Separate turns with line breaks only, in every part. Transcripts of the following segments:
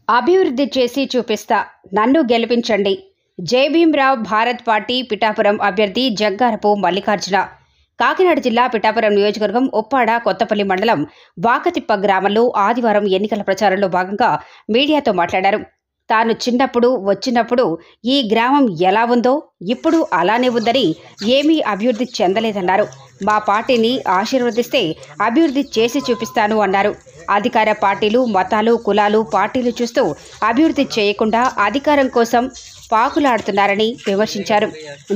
అభివృద్ధి చేసి చూపిస్తా, నన్ను గెలిపించండి. జై భీమ్రావ్ భారత్ పార్టీ పిఠాపురం అభ్యర్థి జగ్గారపు మల్లికార్జున. కాకినాడ జిల్లా పిఠాపురం నియోజకవర్గం ఉప్పాడ కొత్తపల్లి మండలం వాకతిప్ప గ్రామంలో ఆదివారం ఎన్నికల ప్రచారంలో భాగంగా మీడియాతో మాట్లాడారు. తాను చిన్నప్పుడు వచ్చినప్పుడు ఈ గ్రామం ఎలా ఉందో ఇప్పుడు అలానే ఉందని, ఏమీ అభివృద్ధి చెందలేదన్నారు. మా పార్టీని ఆశీర్వదిస్తే అభివృద్ధి చేసి చూపిస్తాను అన్నారు. అధికార పార్టీలు మతాలు కులాలు పార్టీలు చూస్తూ అభివృద్ధి చేయకుండా అధికారం కోసం పాకులాడుతున్నారని విమర్శించారు.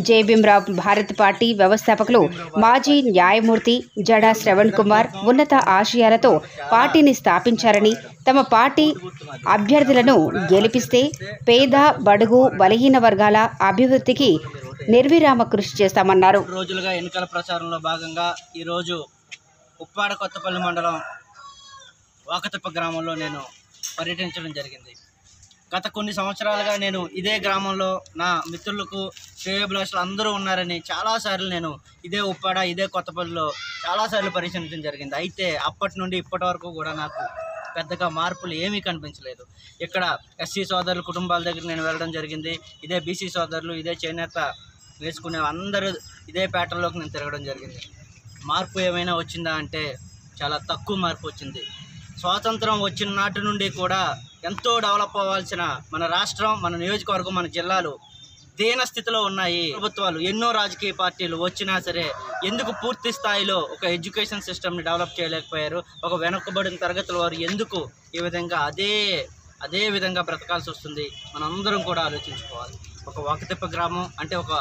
జై భీమ్రావ్ భారత్ పార్టీ వ్యవస్థాపకులు మాజీ న్యాయమూర్తి జడా శ్రవణ్ కుమార్ ఉన్నత ఆశయాలతో పార్టీని స్థాపించారని, తమ పార్టీ అభ్యర్థులను గెలిపిస్తే పేద బడుగు బలహీన వర్గాల అభివృద్ధికి నిర్విరామ కృషి చేస్తామన్నారు.
రోజులుగా ఎన్నికల ప్రచారంలో భాగంగా ఈరోజు ఉప్పాడ కొత్తపల్లి మండలం వాకతిప్ప గ్రామంలో నేను పర్యటించడం జరిగింది. గత కొన్ని సంవత్సరాలుగా నేను ఇదే గ్రామంలో నా మిత్రులకు శ్రేయోభిలాషులు అందరూ ఉన్నారని చాలాసార్లు నేను ఇదే ఉప్పాడ ఇదే కొత్తపల్లిలో చాలాసార్లు పరిశీలించడం జరిగింది. అయితే అప్పటి నుండి ఇప్పటి వరకు కూడా నాకు పెద్దగా మార్పులు ఏమీ కనిపించలేదు. ఇక్కడ ఎస్సీ సోదరుల కుటుంబాల దగ్గర నేను వెళ్ళడం జరిగింది. ఇదే బీసీ సోదరులు, ఇదే చేనేత వేసుకునే అందరూ ఇదే ప్యాటర్న్లోకి నేను తిరగడం జరిగింది. మార్పు ఏమైనా వచ్చిందా అంటే చాలా తక్కువ మార్పు వచ్చింది. స్వాతంత్రం వచ్చిన నాటి నుండి కూడా ఎంతో డెవలప్ అవ్వాల్సిన మన రాష్ట్రం, మన నియోజకవర్గం, మన జిల్లాలు దీన స్థితిలో ఉన్నాయి. ప్రభుత్వాలు ఎన్నో రాజకీయ పార్టీలు వచ్చినా సరే ఎందుకు పూర్తి స్థాయిలో ఒక ఎడ్యుకేషన్ సిస్టమ్ని డెవలప్ చేయలేకపోయారు? ఒక వెనుకబడిన తరగతుల వారు ఎందుకు ఈ విధంగా అదే విధంగా బ్రతకాల్సి వస్తుంది? మనందరం కూడా ఆలోచించుకోవాలి. ఒక వాకతిప్ప గ్రామం అంటే ఒక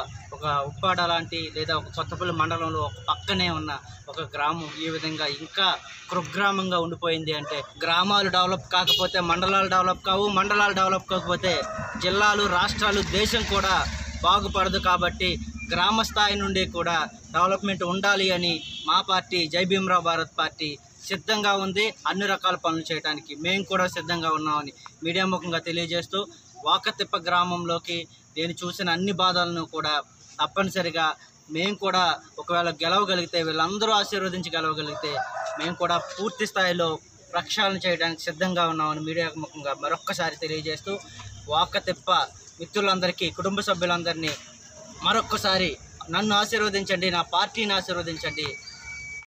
ఉప్పాడ లాంటి లేదా ఒక కొత్తపల్లి మండలంలో ఒక పక్కనే ఉన్న ఒక గ్రామం ఈ విధంగా ఇంకా కుగ్రామంగా ఉండిపోయింది అంటే, గ్రామాలు డెవలప్ కాకపోతే మండలాలు డెవలప్ కావు, మండలాలు డెవలప్ కాకపోతే జిల్లాలు, రాష్ట్రాలు, దేశం కూడా బాగుపడదు. కాబట్టి గ్రామ స్థాయి నుండి కూడా డెవలప్మెంట్ ఉండాలి అని మా పార్టీ జై భీమ్రావ్ భారత్ పార్టీ సిద్ధంగా ఉంది. అన్ని రకాల పనులు చేయడానికి మేము కూడా సిద్ధంగా ఉన్నామని మీడియా ముఖంగా తెలియజేస్తూ, వాకతిప్ప గ్రామంలోకి నేను చూసిన అన్ని బాధలను కూడా తప్పనిసరిగా మేము కూడా ఒకవేళ గెలవగలిగితే, వీళ్ళందరూ ఆశీర్వదించి గెలవగలిగితే మేము కూడా పూర్తి స్థాయిలో ప్రక్షాళన చేయడానికి సిద్ధంగా ఉన్నామని మీడియా ముఖంగా మరొక్కసారి తెలియజేస్తూ, వాకతిప్ప మిత్రులందరికీ, కుటుంబ సభ్యులందరినీ మరొక్కసారి నన్ను ఆశీర్వదించండి, నా పార్టీని ఆశీర్వదించండి.